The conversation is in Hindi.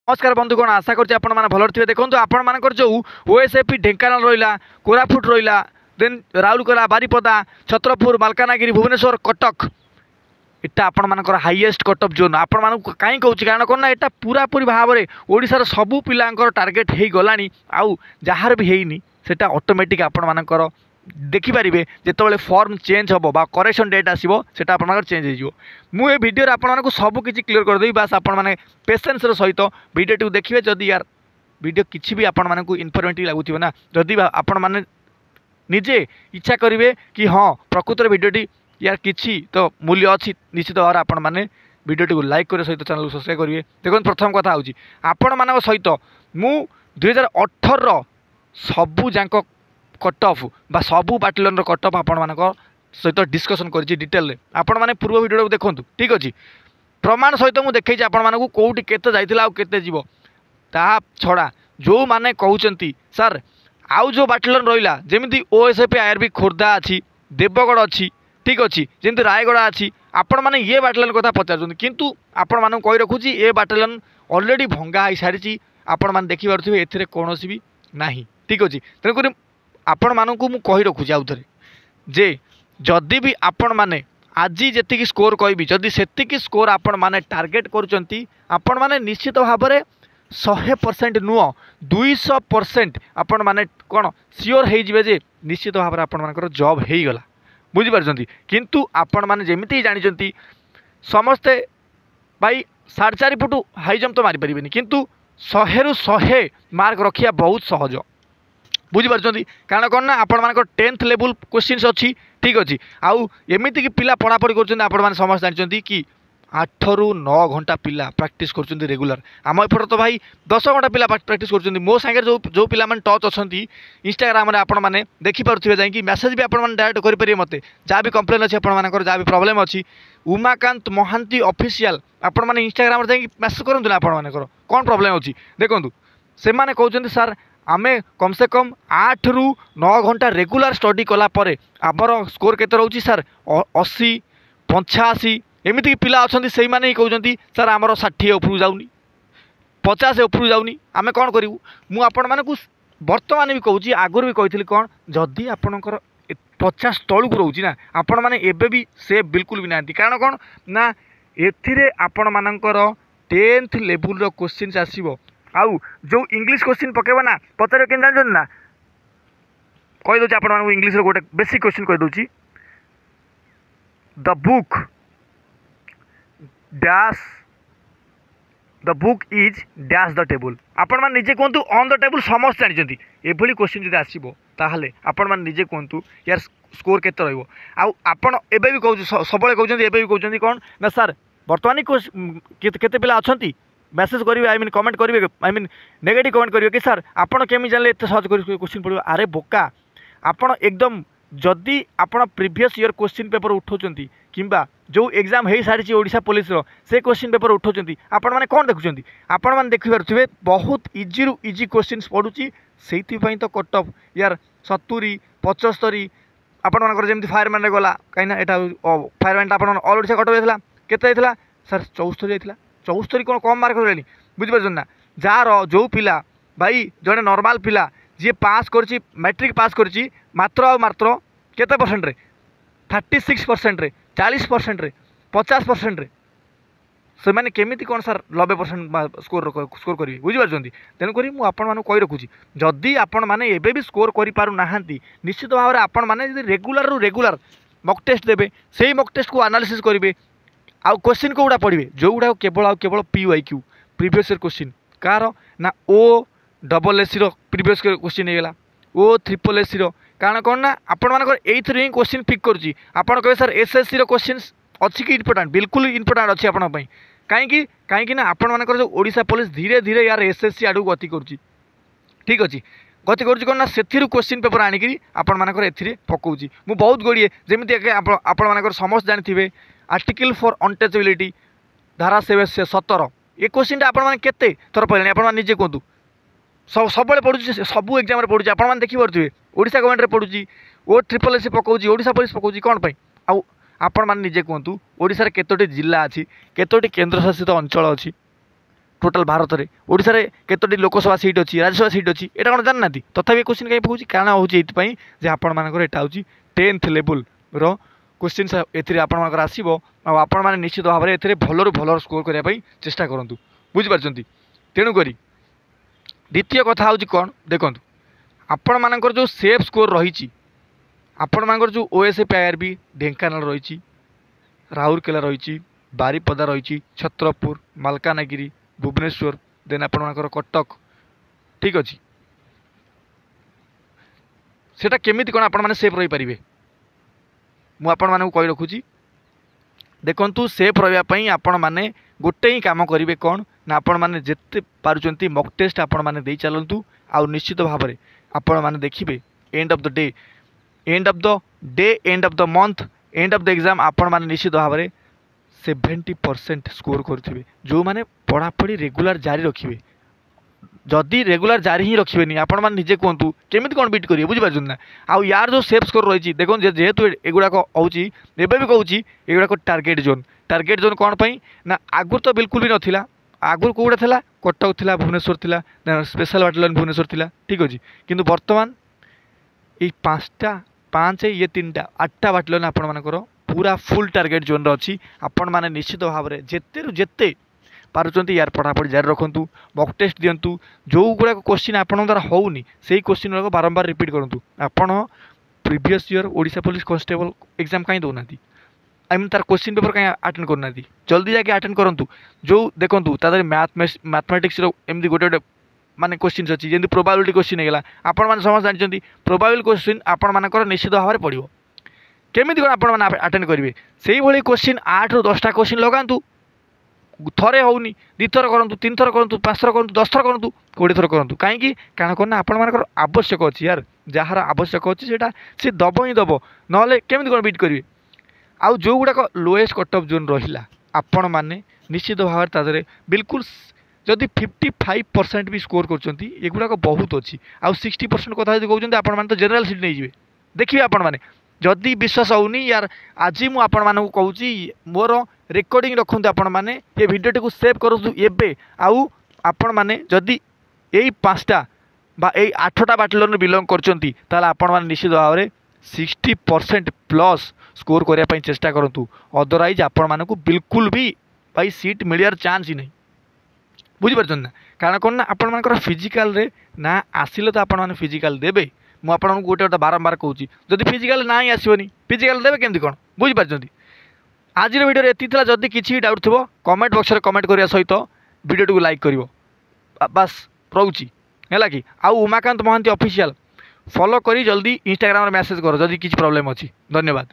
नमस्कार बंधुगण आशा करछि आपण माने भलर थिबे। देखंतु आपण मानकर जो ओएसएपी ढेंकानाल रहिला, कोरापुट रहिला, देन राउरकेला, बारिपदा, छत्रपुर, मालकानगिरी, भुवनेश्वर, कटक इटा आपण मानकर हाईएस्ट कट ऑफ जोन। आपण मानक काई कहूछि कारण कोन ना एटा पूरा पूरी भाव में ओडिसार सबु पिलांकर टार्गेट हेई गलानी। आउ जहार भी हेइनी सेटा ऑटोमेटिक आपण मानकर देखि पारिबे जेतबेले फॉर्म चेंज होबो बा करेक्शन डेट आसीबो सेटा आपण मानकर चेंज हेजिवो। मु ए वीडियो रे आपण मानक सब किछि क्लियर कर देबी। बस आपण माने पेशेंस रो सहित वीडियो टू देखिबे। जदी यार वीडियो किछि भी आपण मानक इन्फॉर्मेटिव लागुथिबो ना, जदी आपण माने निजे इच्छा करिवे कि हाँ प्रकृत वीडियोटी यार किछि तो मूल्य अच्छी, निश्चित भाव आपण माने वीडियोटी को लाइक करे सहित चैनल को सब्सक्राइब करिवे। देखो प्रथम कथा होछि आपण मानक सहित मु 2018 रो सबु जांक कट ऑफ बा सबु बाटलन रो कट ऑफ आपण मानक सहित डिस्कशन करछि डिटेल रे। आपण माने पूर्व वीडियो को देखंतु, ठीक अछि। प्रमाण सहित मु देखैछि आपण मानक कोउटी केते जाइतिला आ केते जीवो। ता छडा जो माने कहउचंती सर आउ जो बाटलन रहिला जेमिति ओएसएपी आईआरबी खोर्धा अछि, देवगढ़ अछि, ठीक अच्छी, जमी रायगड़ा अच्छी, आपण मैंने ये बाटलन कथा पचार किंतु आपण मानक कही रखुची ए बाटलन ऑलरेडी भंगा हो सारी। आपण मैंने देखिपे ए कौन भी ना, ठीक अच्छे। तेणुक आपण मानक मु कही रखुची आउ थे जे जदि भी आपण मैंने आज जी स्कोर कहबी जदि से स्कोर आपण मैंने टार्गेट करुँच आपण मैंने निश्चित भाव में 100% नुह 200% आपण मैंने कौन सियोर हो जे निश्चित भाव में आपण मानकर जॉब हो गला। बुझिपार किंतु आपण मैंने जमी जानी समस्ते भाई 4.5 फुट हाई जंप तो मारी पारे किंतु 100 रु 100 मार्क रखिया बहुत सहज। बुझिपार कारण कौन ना आपण मान 10th लेवल क्वेश्चन अच्छी, ठीक अच्छे। आउ एमती कि पिला पढ़ापढ़ी कर समस्त जानते कि 8 रु 9 घंटा पिला प्रैक्टिस कर रेगुलर। आम एपट तो भाई 10 घंटा पिला प्रैक्टिस कर मो सांगे जो पिला माने टच अच्छा इंस्टाग्राम रे आपण माने देखि पारुथिबे जाई मेसेज भी आपण माने डायरेक्ट करि परिबे मते जहाँ भी कंप्लेन अच्छी आपण मानकर जहाँ भी प्रॉब्लम अच्छी उमाकांत महांती ऑफिशियल आपण माने इंस्टाग्राम रे जाई मेसेज करंतु ना आपण मानकर कोन प्रॉब्लम अच्छी देखंतु। से माने कहउचंती सर आमे कम से कम 8 रु 9 घंटा रेगुलर स्टडी कला परे आमर स्कोर केते रहउची सर 80 85 एमती पिला अच्छा से ही माने कहते सर आमर 60 उपरू जाऊनी 50 उपरू जाऊनी आमे कौन करूँ। मु आपण मानक बर्तमान भी कहूँ आगुरी भी कही कौन जदि आपणकर 50 तलू को रोचे ना आपण मैंने एबे भी से बिल्कुल भी ना कारण कौन ना एथिरे आपण मानकर 10th लेवल क्वेश्चन आसो आउ जो इंग्लिश क्वेश्चन पकेबा ना पचार के जानते ना कहीदे आप इंग्लिश गोटे बेसिक क्वेश्चन कहीदे the book dash the book is dash the table. आपण मैंने निजे कहतु ऑन द टेबल समस्त जानते ये क्वेश्चन जो आसो ताहले आपण मैंने निजे कहतु यार स्कोर केते रहिबो। आउ आपण एबे भी कहू सब कहते एबे भी कहते कौन ना सर बर्तमान केते पिला अछंती मेसेज करेंगे आई मीन कमेंट करेंगे आई मीन नेगेटिव कमेंट करेंगे कि सर आपड़ केमी जाने एत सहज क्वेश्चन पड़ो। अरे बोका आपड़ एकदम जदि आपड़ प्रीवियस ईयर क्वेश्चन पेपर उठाउछंती किंबा जो एग्जाम हो सारी ओडिशा पुलिस रो से क्वेश्चन पेपर उठाउछंती आपण माने कोन देखुछंती आपण माने देखि पारुथिबे बहुत इजी रु इजी क्वेश्चन पड़ुची सेति पई तो कट ऑफ यार 70 75 आपण मानकर जेमति फायरमैन रे गला काइना एटा फायरमैन आपण ऑल ओडिशा कट ऑफ जायथला केते जायथला सर 74 जायथला 74 कौन कम मार्क रही बुझिपार ना जार जो पिला भाई जड़े नॉर्मल पिला जी पास कर मैट्रिक पास कर मात्र आ मात्र केते परसेंट रे 36% रे 40% रे 50% रे से मैंने केमिति कौन सर 90% स्कोर करेंगे बुझिपार। तेणुक मुझे आपण मानक कही रखुची जदि आपण मैंने एबे भी स्कोर करि पारु नाहांती निश्चित भाव में आपण मैंने रेगुलर रु रेगुलर मक टेस्ट देबे से मक टेस्ट को एनालिसिस करेंगे आउ क्वेश्चन को गुड़ा पढ़े जो गुड़ा केवल PYQ previous year question car ना OSSC प्रीवियस क्वेश्चन होगा OSSC कारण कौन ना आपण मानकर एथरे ही क्वेश्चन पिक करुच्ची आपड़ कहे सर SSC क्वेश्चन अच्छी कि इम्पोर्टाट बिल्कुल इम्पोर्टाट अच्छी आपण कहीं कहीं ना आपण मानकर जो ओडिशा पुलिस धीरे धीरे यार SSC आड़ को गति करुच्ची, ठीक अच्छे गति करुच्ची कौन ना से क्वेश्चन पेपर आणिकी आपण मानकर एथिरे पकाउची मु बहुत गुड़िए जमीती आपण मानकर समस्त जानी आर्टिकल फॉर अनटचेबिलिटी धारा 17 ये क्वेश्चन आप केते थर पढ़े आप निजे कहतु सब पढ़ुची सबू एग्जाम पढ़ुची आप देखी पारे ओडिशा गवर्नमेंट रे पढ़ुची OSSC पकाउची ओडिशा पुलिस पकाउची कौन पाई आउ आपण मैंने निजे कहतु ओडिशा रे केतोटी जिला अच्छी केतोटी केन्द्र शासित अंचल अच्छी टोटाल भारत में ओडिशा रे केतोटी लोकसभा सीट अच्छी राज्यसभा सीट अच्छी एटा कौन जानना तथापि क्वेश्चन कहीं पहुँची कारण हूँ ये आपण मानकर यहाँ हूँ 10th लेवल रो क्वेश्चन ए आपर आसो आपण मैंने निश्चित भाव में ए भलू भल स्कोर करने चेष्टा करूँ बुझिपार तेणुक द्वितीय कथा हूँ कौन देखो आपण मानकर जो सेफ स्कोर रही आपण मानकर जो ओएसएपी आईआरबी ढेंकानाल रही राउरकेला रही बारिपदा रही छत्रपुर मालकानगिरी भुवनेश्वर देन आपण मानकर कटक ठीक अच्छे सेटा केमिति कौन आपण मैंने सेफ रही पारे मु आपण मानक कही रखुची देखंतु सेफ रही आपण मैंने गोटे ही काम करेंगे कौन ना आपण मैंने जिते पार्टी मक टेस्ट आपण मैंने दे चलतु आउ निश्चित भाव में आपण मैंने देखिए end of the day end of the month end of the exam आपण मैंने निश्चित भाव में 70% स्कोर करेंगे जो मैंने पढ़ापढ़ी रेगुलर जारी रखिए जदि रेगुलर जारी ही रखिए आपण मैंने निजे कहतु केमी कौन बीट करेंगे बुझीपार ना आउ यार जो सेफ स्कोर रही देखो जेहेतु एगुड़ाक हूँ एवं भी कहूँ एगुड़ाक टार्गेट जोन कौन पाई ना आगुर तो बिल्कुल भी नाला आगुर कौटा था कटक था भुवनेश्वर था स्पेशल बाटालियन भुवनेश्वर था ठीक अच्छे किंतु बर्तमान ये 5 ये 3टा 8टा बाटालियन आपण मानकर पूरा फुल टार्गेट जोन अच्छी आपण मैंने निश्चित भाव में जिते पार्टी यार पढ़ापढ़ी जारी रखु मक टेस्ट दिंतु जो गुड़ाक क्वेश्चन आपण द्वारा होनी से क्वेश्चन गुड़ाक बारंबार रिपीट करूँ आपण previous year Odisha police constable exam कहीं दौना आई मीन तार क्वेश्चन पेपर कहीं अटेंड करना जल्दी जाके अटेंड करूँ जो देखूँ तादर मैथमेटिक्स एमती गोटे माने क्वेश्चन अच्छी जमी प्रोबाबिलिटी क्वेश्चन होगा आपण मैंने समस्त जानते प्रोबाबिलिटी क्वेश्चन आपण मानकर निश्चित भाव में पड़ो केमिति कौन आपण मैंने अटेंड करेंगे से भाई क्वेश्चन 8 ରୁ 10टा क्वेश्चन लगातु थरे होनी 2 थर करूँ 3 थर करूँ 5 थर करूँ 10 थर करूँ 20 थर करूँ कहीं कारण कौन आपण मानकर आवश्यक अच्छी यार जार आवश्यक अच्छी से दब ही दब ना केमिति कौन बीट करेंगे आउ जो गुड़ाक लोएस्ट कट ऑफ जोन रहा आपण मैंने निश्चित भाव में तादरे बिल्कुल जदि 55% भी स्कोर करगुड़ाक बहुत अच्छी आउ 60% कथा कहते आपण मैंने तो जनरल सीट नहीं जाए देखिए आपण मैंने जदि विश्वास होनी यार आज मुझे आपण मानक कहूँ मोर रेकर्डिंग रखु आपण मैंने ये भिडियोटी को सेव करूँ एबे आउ आपण मैंने जदि यही 5टा बा 8टा बाटालियन बिलंग कर आपण मैंने निश्चित भाव में 60% प्लस स्कोर करने चेष्टा करूँ अदरवाइज आपण मानक बिल्कुल भी भाई सीट मिलियार चांस ही नहीं बुझीपार ना कारण कौन ना आपण मानकर फिजिकाल रे ना आसिले तो आपण मैंने फिजिकाल देबे मु आपको गोटे गोटे बारंबार कहूँ जदि फिजिकाल ना ही आसोनी फिजिकाल देवे केमती कौन बुझीपार आज वीडियो एति जदि किसी डाउट थो कमेंट बॉक्स में कमेंट करने सहित वीडियो को लाइक कर बास रोची है कि आउ उमाकांत महांती ऑफिशियल फॉलो करी जल्दी इंस्टाग्राम रे मैसेज करो जदि किसी प्रॉब्लम अच्छी धन्यवाद।